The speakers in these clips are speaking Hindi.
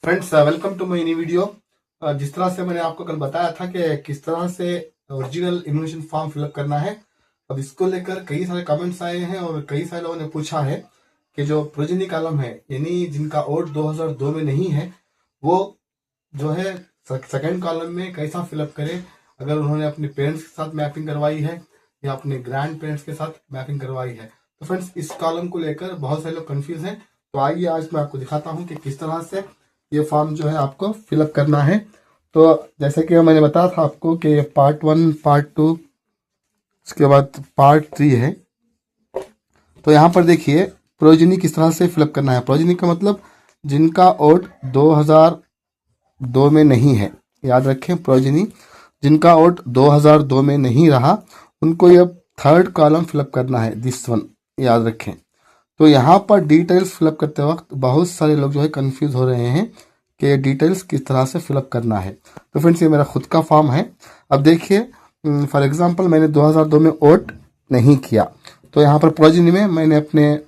Friends welcome to my new video. जिस तरह से मैंने आपको कल बताया था कि किस तरह से ओरिजिनल इम्यूनेशन फॉर्म फिलअप करना है, अब इसको लेकर कई सारे कमेंट्स आए हैं और कई सारे लोगों ने पूछा है कि जो प्रोजेनी कॉलम है यानी जिनका ओट 2002 में नहीं है वो जो है सेकंड कॉलम में कैसा फिलअप करें, अगर उन्होंने अपने पेरेंट्स के साथ मैपिंग करवाई है या अपने ग्रैंड पेरेंट्स के साथ मैपिंग करवाई है। तो फ्रेंड्स इस कॉलम को लेकर बहुत सारे लोग कंफ्यूज हैं, तो आइए आज मैं आपको दिखाता हूँ कि किस तरह से ये फॉर्म जो है आपको फिलअप करना है। तो जैसे कि मैंने बताया था आपको कि पार्ट 1 पार्ट 2 उसके बाद पार्ट 3 है। तो यहाँ पर देखिए प्रोजेनी किस तरह से फिलअप करना है। प्रोजेनी का मतलब जिनका ओट 2002 में नहीं है, याद रखें प्रोजेनी जिनका ओट 2002 में नहीं रहा उनको ये थर्ड कॉलम फिलअप करना है, दिस वन, याद रखें। तो यहाँ पर डिटेल्स फिलअप करते वक्त बहुत सारे लोग जो है कंफ्यूज हो रहे हैं कि डिटेल्स किस तरह से फिलअप करना है। तो फ्रेंड्स ये मेरा खुद का फॉर्म है। अब देखिए फॉर एग्जांपल मैंने 2002 में ओट नहीं किया, तो यहाँ पर प्रोजेनी में मैंने अपने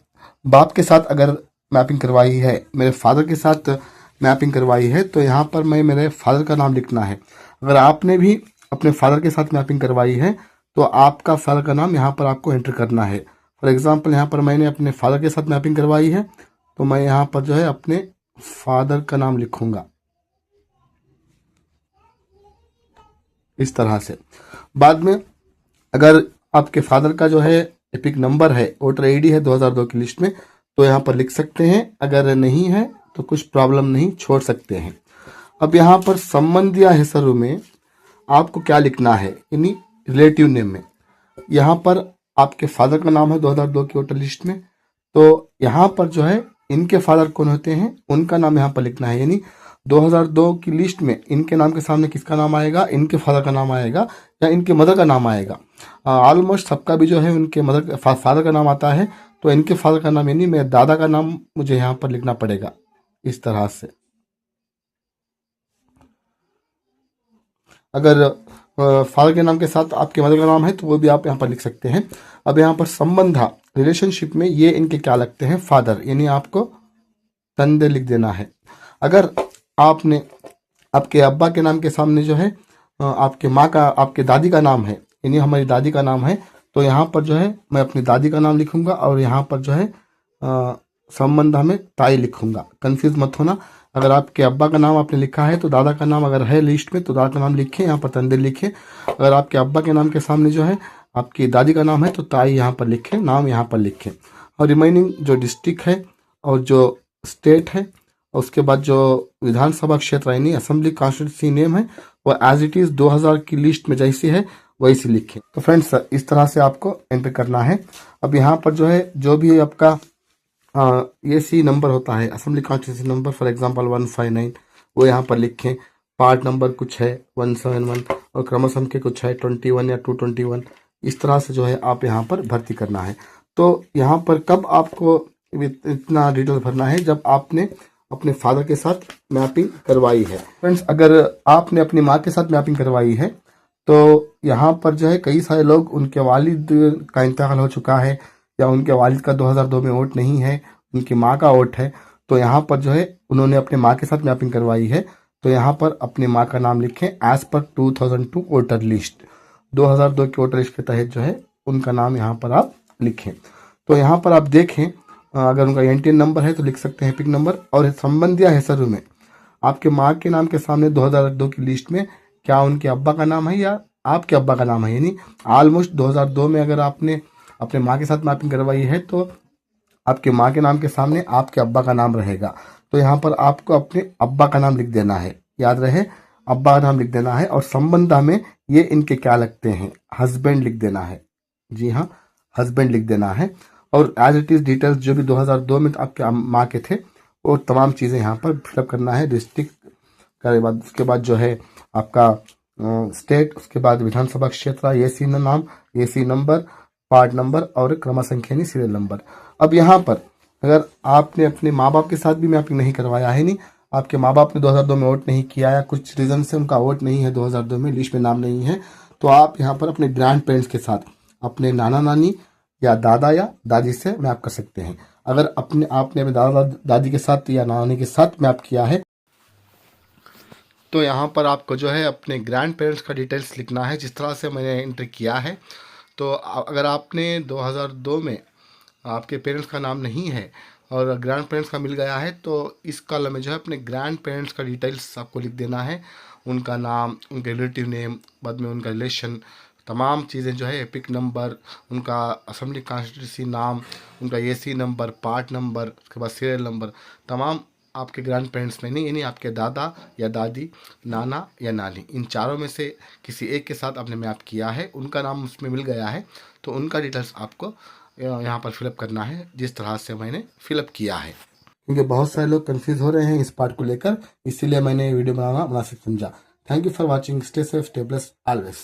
बाप के साथ अगर मैपिंग करवाई है, मेरे फादर के साथ मैपिंग करवाई है, तो यहाँ पर मैं मेरे फादर का नाम लिखना है। अगर आपने भी अपने फादर के साथ मैपिंग करवाई है तो आपका फादर का नाम यहाँ पर आपको एंटर करना है। फॉर एग्जाम्पल यहाँ पर मैंने अपने फादर के साथ मैपिंग करवाई है तो मैं यहाँ पर जो है अपने फादर का नाम लिखूंगा इस तरह से। बाद में अगर आपके फादर का जो है एपिक नंबर है, वोटर आईडी है 2002 की लिस्ट में, तो यहाँ पर लिख सकते हैं। अगर नहीं है तो कुछ प्रॉब्लम नहीं, छोड़ सकते हैं। अब यहाँ पर संबंधिया हेसरू में आपको क्या लिखना है, यानी रिलेटिव नेम में यहाँ पर आपके फादर का नाम है 2002 की वोटर लिस्ट में, तो यहाँ पर जो है इनके फादर कौन होते हैं उनका नाम यहाँ पर लिखना है। यानी 2002 की लिस्ट में इनके नाम के सामने किसका नाम आएगा, इनके फादर का नाम आएगा या इनके मदर का नाम आएगा। ऑलमोस्ट सबका भी जो है उनके मदर फादर का नाम आता है, तो इनके फादर का नाम यानी मेरे दादा का नाम मुझे यहाँ पर लिखना पड़ेगा इस तरह से। अगर फादर के नाम के साथ आपके मदर का नाम है तो वो भी आप यहाँ पर लिख सकते हैं। अब यहाँ पर संबंधा रिलेशनशिप में ये इनके क्या लगते हैं, फादर, यानी आपको तंदे लिख देना है। अगर आपने आपके अब्बा के नाम के सामने जो है आपके माँ का, आपके दादी का नाम है, यानी हमारी दादी का नाम है, तो यहाँ पर जो है मैं अपनी दादी का नाम लिखूंगा और यहाँ पर जो है संबंधा में ताई लिखूंगा। कंफ्यूज मत होना। अगर आपके अब्बा का नाम आपने लिखा है तो दादा का नाम अगर है लिस्ट में तो दादा का नाम लिखें, यहाँ पर तंदे लिखें। अगर आपके अब्बा के नाम के सामने जो है आपकी दादी का नाम है तो ताई यहाँ पर लिखें, नाम यहाँ पर लिखें। और रिमेनिंग जो डिस्ट्रिक्ट है और जो स्टेट है और उसके बाद जो विधानसभा क्षेत्र यानी असेंबली कॉन्स्टिट्यूंसी नेम है वो एज इट इज 2000 की लिस्ट में जैसी है वैसी लिखें। तो फ्रेंड्स इस तरह से आपको एंटर करना है। अब यहाँ पर जो है जो भी आपका ये सी नंबर होता है assembly constituency number, for example 159, वो यहाँ पर लिखें। पार्ट नंबर कुछ है 171 और क्रमशः के कुछ है 21 या 221, इस तरह से जो है आप यहाँ पर भर्ती करना है। तो यहाँ पर कब आपको इतना डिटेल भरना है, जब आपने अपने फादर के साथ मैपिंग करवाई है। फ्रेंड्स अगर आपने अपनी माँ के साथ मैपिंग करवाई है तो यहाँ पर जो है कई सारे लोग उनके वालिद का इंतकाल हो चुका है या उनके वालिद का 2002 में वोट नहीं है, उनकी माँ का वोट है, तो यहाँ पर जो है उन्होंने अपने माँ के साथ मैपिंग करवाई है, तो यहाँ पर अपने माँ का नाम लिखें एज पर 2002 वोटर लिस्ट। 2002 की वोटर लिस्ट के तहत जो है उनका नाम यहाँ पर आप लिखें। तो यहाँ पर आप देखें अगर उनका एनटीएन नंबर है तो लिख सकते हैं पिक नंबर। और संबंधिया हेसरू में आपके माँ के नाम के सामने 2002 की लिस्ट में क्या उनके अब्बा का नाम है या आपके अब्बा का नाम है, यानी ऑलमोस्ट 2002 में अगर आपने अपने माँ के साथ मैपिंग करवाई है तो आपके माँ के नाम के सामने आपके अब्बा का नाम रहेगा। तो यहाँ पर आपको अपने अब्बा का नाम लिख देना है, याद रहे अब्बा का नाम लिख देना है। और संबंधा में ये इनके क्या लगते हैं, हस्बैंड लिख देना है। जी हाँ, हस्बैंड लिख देना है। और एज इट इज डिटेल्स जो भी 2002 में आपके माँ के थे वो तमाम चीज़ें यहाँ पर फिलअप करना है। डिस्ट्रिक्ट के बाद उसके बाद जो है आपका स्टेट, उसके बाद विधानसभा क्षेत्र, ये सी नाम, ये सी नंबर, पार्ट नंबर और क्रम संख्या यानी सीरियल नंबर। अब यहाँ पर अगर आपने अपने माँ बाप के साथ भी मैपिंग नहीं करवाया है, नहीं आपके माँ बाप ने 2002 में वोट नहीं किया या कुछ रीजन से उनका वोट नहीं है 2002 में लिस्ट में नाम नहीं है, तो आप यहाँ पर अपने ग्रैंड पेरेंट्स के साथ अपने नाना नानी या दादा या दादी से मैप कर सकते हैं। अगर आपने अपने दादा दादी के साथ या नानी के साथ मैप किया है तो यहाँ पर आपको जो है अपने ग्रैंड पेरेंट्स का डिटेल्स लिखना है, जिस तरह से मैंने एंट्री किया है। तो अगर आपने 2002 में आपके पेरेंट्स का नाम नहीं है और ग्रैंड पेरेंट्स का मिल गया है, तो इस कॉलम में जो है अपने ग्रैंड पेरेंट्स का डिटेल्स आपको लिख देना है। उनका नाम, उनके रिलेटिव नेम, बाद में उनका रिलेशन, तमाम चीज़ें जो है, एपिक नंबर, उनका असेंबली कॉन्स्टिट्यूंसी नाम, उनका एसी नंबर, पार्ट नंबर, उसके बाद सीरियल नंबर, तमाम आपके ग्रैंड पेरेंट्स में नहीं, यानी आपके दादा या दादी, नाना या नानी, इन चारों में से किसी एक के साथ आपने मैप किया है, उनका नाम उसमें मिल गया है, तो उनका डिटेल्स आपको यहाँ पर फिलअप करना है, जिस तरह से मैंने फिलअप किया है। क्योंकि बहुत सारे लोग कंफ्यूज हो रहे हैं इस पार्ट को लेकर, इसीलिए मैंने वीडियो बनाना मुनासिब समझा। Thank you for watching. Stay safe, stay blessed always.